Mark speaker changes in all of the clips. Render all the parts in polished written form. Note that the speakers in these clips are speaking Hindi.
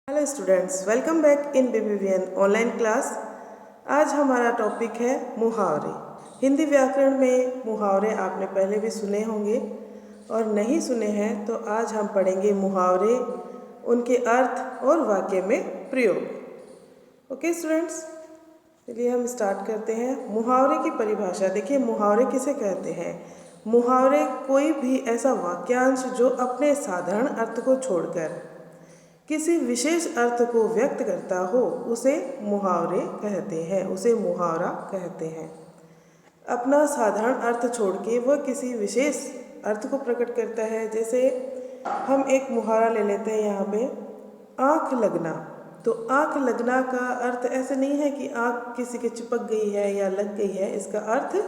Speaker 1: Hello students, welcome back in BBVN online class. आज हमारा टॉपिक है मुहावरे। हिंदी व्याकरण में मुहावरे आपने पहले भी सुने होंगे और नहीं सुने हैं तो आज हम पढ़ेंगे मुहावरे, उनके अर्थ और वाक्य में प्रयोग। ओके स्टूडेंट्स, चलिए हम स्टार्ट करते हैं। मुहावरे की परिभाषा देखिए, मुहावरे किसे कहते हैं। मुहावरे कोई भी ऐसा वाक्यांश जो अपने साधारण अर्थ को छोड़कर किसी विशेष अर्थ को व्यक्त करता हो उसे मुहावरे कहते हैं, उसे मुहावरा कहते हैं। अपना साधारण अर्थ छोड़ के वह किसी विशेष अर्थ को प्रकट करता है। जैसे हम एक मुहावरा ले लेते हैं यहाँ पे, आँख लगना। तो आँख लगना का अर्थ ऐसे नहीं है कि आँख किसी के चिपक गई है या लग गई है, इसका अर्थ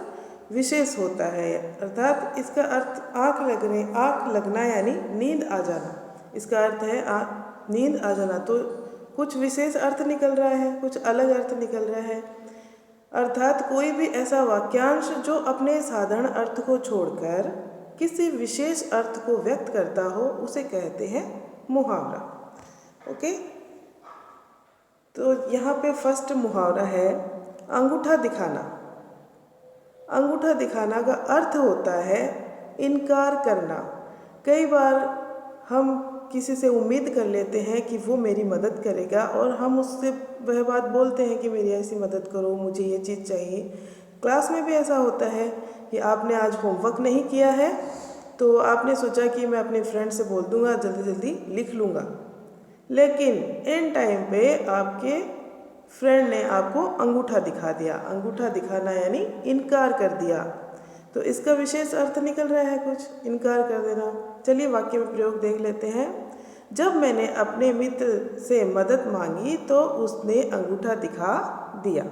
Speaker 1: विशेष होता है। अर्थात इसका अर्थ आँख लगना यानी नींद आ जाना, इसका अर्थ है नींद आ जाना। तो कुछ विशेष अर्थ निकल रहा है, कुछ अलग अर्थ निकल रहा है। अर्थात कोई भी ऐसा वाक्यांश जो अपने साधारण अर्थ को छोड़कर किसी विशेष अर्थ को व्यक्त करता हो उसे कहते हैं मुहावरा। ओके, तो यहाँ पे फर्स्ट मुहावरा है अंगूठा दिखाना। अंगूठा दिखाना का अर्थ होता है इनकार करना। कई बार हम किसी से उम्मीद कर लेते हैं कि वो मेरी मदद करेगा और हम उससे वह बात बोलते हैं कि मेरी ऐसी मदद करो, मुझे ये चीज़ चाहिए। क्लास में भी ऐसा होता है कि आपने आज होमवर्क नहीं किया है तो आपने सोचा कि मैं अपने फ्रेंड से बोल दूंगा, जल्दी जल्दी लिख लूँगा, लेकिन इन टाइम पे आपके फ्रेंड ने आपको अंगूठा दिखा दिया। अंगूठा दिखाना यानी इनकार कर दिया, तो इसका विशेष अर्थ निकल रहा है कुछ इनकार कर देना। चलिए वाक्य में प्रयोग देख लेते हैं। जब मैंने अपने मित्र से मदद मांगी तो उसने अंगूठा दिखा दिया।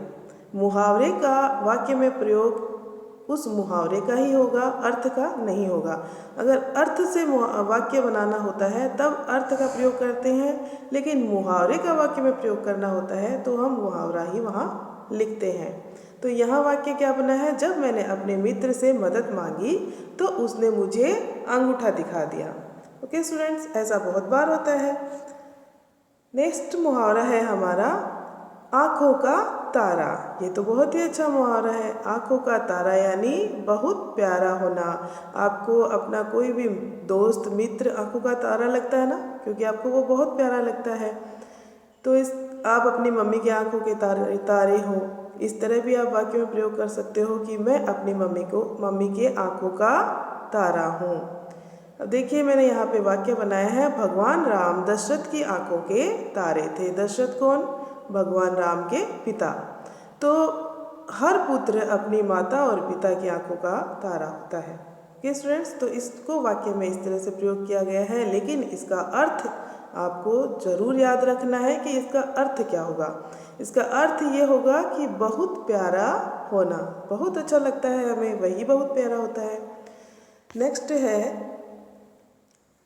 Speaker 1: मुहावरे का वाक्य में प्रयोग उस मुहावरे का ही होगा, अर्थ का नहीं होगा। अगर अर्थ से वाक्य बनाना होता है तब अर्थ का प्रयोग करते हैं, लेकिन मुहावरे का वाक्य में प्रयोग करना होता है तो हम मुहावरा ही वहाँ लिखते हैं। तो यहाँ वाक्य क्या बना है, जब मैंने अपने मित्र से मदद मांगी तो उसने मुझे अंगूठा दिखा दिया। ओके स्टूडेंट्स, ऐसा बहुत बार होता है। नेक्स्ट मुहावरा है हमारा आँखों का तारा। ये तो बहुत ही अच्छा मुहावरा है। आँखों का तारा यानी बहुत प्यारा होना। आपको अपना कोई भी दोस्त मित्र आँखों का तारा लगता है ना, क्योंकि आपको वो बहुत प्यारा लगता है। तो आप अपनी मम्मी की आँखों के तारे हो। इस तरह भी आप वाक्य में प्रयोग कर सकते हो कि मैं अपनी मम्मी के आँखों का तारा हूँ। अब देखिए मैंने यहाँ पे वाक्य बनाया है, भगवान राम दशरथ की आँखों के तारे थे। दशरथ कौन? भगवान राम के पिता। तो हर पुत्र अपनी माता और पिता की आँखों का तारा होता है। ओके स्टूडेंट्स, तो इसको वाक्य में इस तरह से प्रयोग किया गया है, लेकिन इसका अर्थ आपको ज़रूर याद रखना है कि इसका अर्थ क्या होगा। इसका अर्थ ये होगा कि बहुत प्यारा होना, बहुत अच्छा लगता है हमें, वही बहुत प्यारा होता है। नेक्स्ट है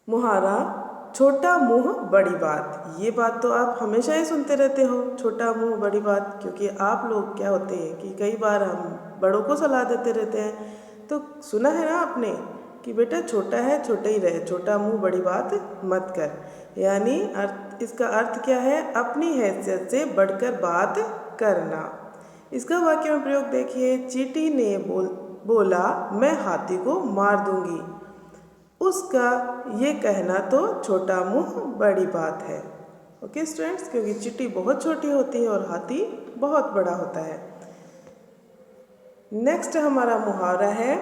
Speaker 1: मुहावरा छोटा मुंह बड़ी बात। ये बात तो आप हमेशा ही सुनते रहते हो, छोटा मुंह बड़ी बात, क्योंकि आप लोग क्या होते हैं कि कई बार हम बड़ों को सलाह देते रहते हैं। तो सुना है ना आपने कि बेटा छोटा है छोटा ही रहे, छोटा मुंह बड़ी बात मत कर। यानी इसका अर्थ क्या है, अपनी हैसियत से बढ़कर बात करना। इसका वाक्य में प्रयोग देखिए, चींटी ने बोला मैं हाथी को मार दूंगी। उसका ये कहना तो छोटा मुंह बड़ी बात है। ओके स्टूडेंट्स, क्योंकि चींटी बहुत छोटी होती है और हाथी बहुत बड़ा होता है। नेक्स्ट हमारा मुहावरा है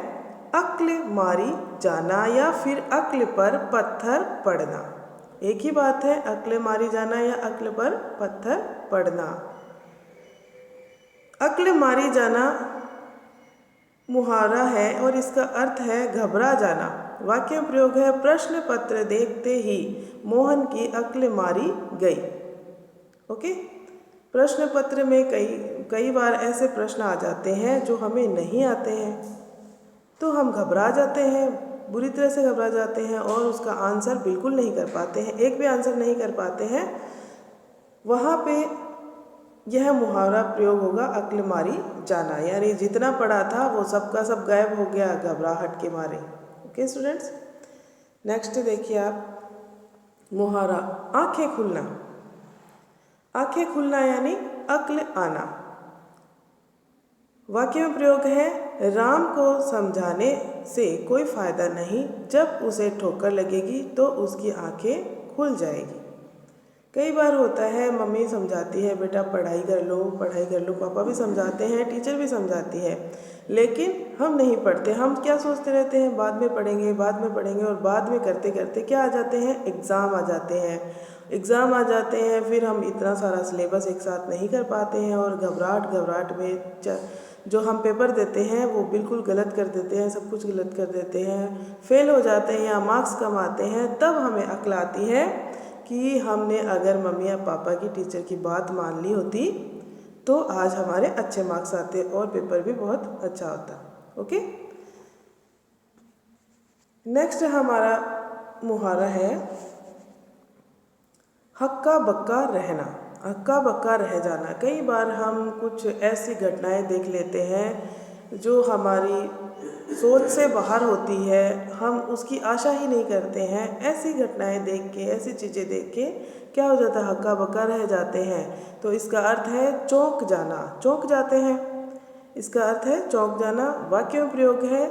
Speaker 1: अक्ल मारी जाना या फिर अक्ल पर पत्थर पड़ना। एक ही बात है, अक्ल मारी जाना या अक्ल पर पत्थर पड़ना। अक्ल मारी जाना मुहावरा है और इसका अर्थ है घबरा जाना। वाक्य प्रयोग है, प्रश्न पत्र देखते ही मोहन की अक्ल मारी गई। ओके, प्रश्न पत्र में कई बार ऐसे प्रश्न आ जाते हैं जो हमें नहीं आते हैं, तो हम घबरा जाते हैं, बुरी तरह से घबरा जाते हैं और उसका आंसर बिल्कुल नहीं कर पाते हैं, एक भी आंसर नहीं कर पाते हैं। वहाँ पे यह मुहावरा प्रयोग होगा अक्ल मारी जाना, यानी जितना पढ़ा था वो सबका सब गायब हो गया घबराहट के मारे। ओके स्टूडेंट्स, नेक्स्ट देखिए आप मुहावरा आंखें खुलना। आंखें खुलना यानी अक्ल आना। वाक्य में प्रयोग है, राम को समझाने से कोई फ़ायदा नहीं, जब उसे ठोकर लगेगी तो उसकी आंखें खुल जाएगी। कई बार होता है मम्मी समझाती है बेटा पढ़ाई कर लो, पढ़ाई कर लो, पापा भी समझाते हैं, टीचर भी समझाती है, लेकिन हम नहीं पढ़ते। हम क्या सोचते रहते हैं, बाद में पढ़ेंगे, बाद में पढ़ेंगे, और बाद में करते करते क्या आ जाते हैं, एग्ज़ाम आ जाते हैं। एग्ज़ाम आ जाते हैं, फिर हम इतना सारा सिलेबस एक साथ नहीं कर पाते हैं, और घबराहट में जो हम पेपर देते हैं वो बिल्कुल गलत कर देते हैं, सब कुछ गलत कर देते हैं, फेल हो जाते हैं या मार्क्स कम आते हैं। तब हमें अक्ल आती है कि हमने अगर मम्मी या पापा की, टीचर की बात मान ली होती तो आज हमारे अच्छे मार्क्स आते और पेपर भी बहुत अच्छा होता। ओके, नेक्स्ट हमारा मुहावरा है हक्का बक्का रहना। हक्का बक्का रह जाना। कई बार हम कुछ ऐसी घटनाएं देख लेते हैं जो हमारी सोच से बाहर होती है, हम उसकी आशा ही नहीं करते हैं। ऐसी घटनाएं देख के, ऐसी चीज़ें देख के क्या हो जाता है, हक्का बक्का रह जाते हैं। तो इसका अर्थ है चौंक जाना, चौंक जाते हैं। इसका अर्थ है चौंक जाना। वाक्य में प्रयोग है,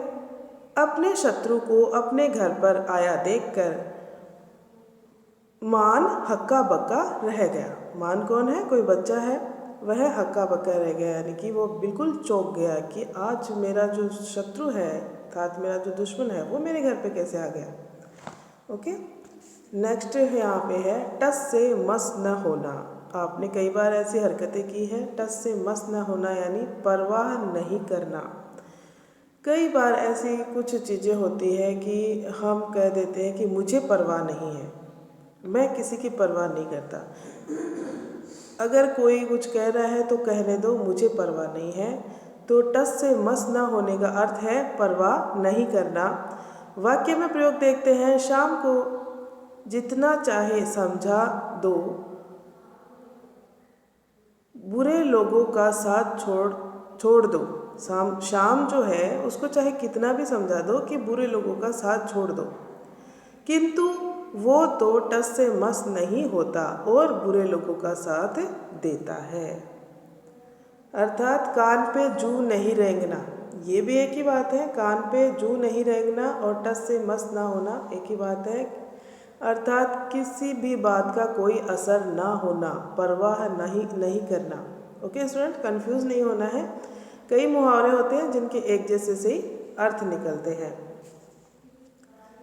Speaker 1: अपने शत्रु को अपने घर पर आया देखकर मान हक्का बक्का रह गया। मान कौन है, कोई बच्चा है, वह हक्का बक्का रह गया, यानी कि वो बिल्कुल चौंक गया कि आज मेरा जो शत्रु है अर्थात मेरा जो दुश्मन है वो मेरे घर पे कैसे आ गया। ओके, नेक्स्ट यहाँ पे है टस से मस न होना। आपने कई बार ऐसी हरकतें की है, टस से मस न होना यानी परवाह नहीं करना। कई बार ऐसी कुछ चीज़ें होती है कि हम कह देते हैं कि मुझे परवाह नहीं है, मैं किसी की परवाह नहीं करता। अगर कोई कुछ कह रहा है तो कहने दो, मुझे परवाह नहीं है। तो टस से मस ना होने का अर्थ है परवाह नहीं करना। वाक्य में प्रयोग देखते हैं, शाम को जितना चाहे समझा दो, बुरे लोगों का साथ छोड़ दो। शाम जो है उसको चाहे कितना भी समझा दो कि बुरे लोगों का साथ छोड़ दो, किंतु वो तो टस से मस नहीं होता और बुरे लोगों का साथ देता है। अर्थात कान पे जू नहीं रेंगना, ये भी एक ही बात है। कान पे जू नहीं रेंगना और टस से मस ना होना एक ही बात है। अर्थात किसी भी बात का कोई असर ना होना, परवाह नहीं करना। ओके स्टूडेंट, कंफ्यूज नहीं होना है। कई मुहावरे होते हैं जिनके एक जैसे से ही अर्थ निकलते हैं।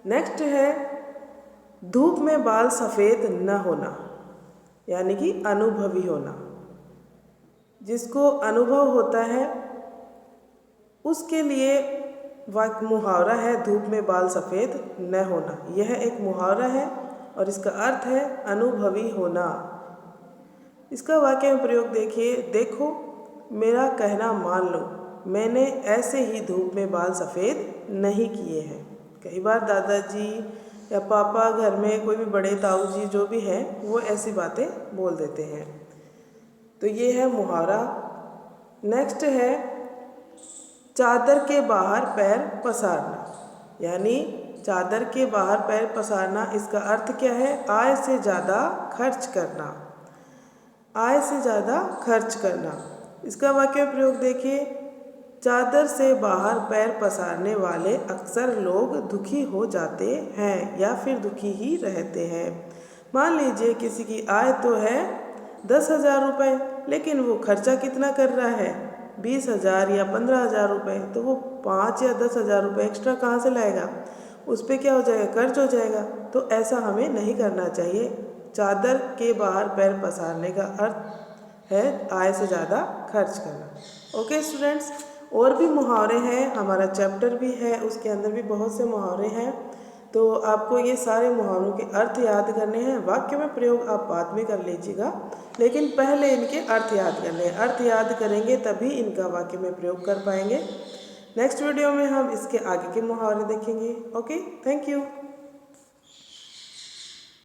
Speaker 1: नेक्स्ट है धूप में बाल सफ़ेद न होना, यानी कि अनुभवी होना। जिसको अनुभव होता है उसके लिए मुहावरा है धूप में बाल सफ़ेद न होना। यह एक मुहावरा है और इसका अर्थ है अनुभवी होना। इसका वाक्य में प्रयोग देखिए, देखो मेरा कहना मान लो, मैंने ऐसे ही धूप में बाल सफ़ेद नहीं किए हैं। कई बार दादाजी या पापा, घर में कोई भी बड़े ताऊ जी जो भी हैं, वो ऐसी बातें बोल देते हैं। तो ये है मुहावरा। नेक्स्ट है चादर के बाहर पैर पसारना, यानी चादर के बाहर पैर पसारना। इसका अर्थ क्या है, आय से ज़्यादा खर्च करना, आय से ज़्यादा खर्च करना। इसका वाक्य प्रयोग देखिए, चादर से बाहर पैर पसारने वाले अक्सर लोग दुखी हो जाते हैं या फिर दुखी ही रहते हैं। मान लीजिए किसी की आय तो है 10,000 रुपये, लेकिन वो खर्चा कितना कर रहा है, 20,000 या 15,000 रुपये। तो वो 5 या 10,000 रुपये एक्स्ट्रा कहाँ से लाएगा, उस पर क्या हो जाएगा, कर्ज हो जाएगा। तो ऐसा हमें नहीं करना चाहिए। चादर के बाहर पैर पसारने का अर्थ है आय से ज़्यादा खर्च करना। ओके स्टूडेंट्स, और भी मुहावरे हैं, हमारा चैप्टर भी है, उसके अंदर भी बहुत से मुहावरे हैं। तो आपको ये सारे मुहावरों के अर्थ याद करने हैं। वाक्य में प्रयोग आप बाद में कर लीजिएगा, लेकिन पहले इनके अर्थ याद करने हैं। अर्थ याद करेंगे तभी इनका वाक्य में प्रयोग कर पाएंगे। नेक्स्ट वीडियो में हम इसके आगे के मुहावरे देखेंगे। Okay, thank you.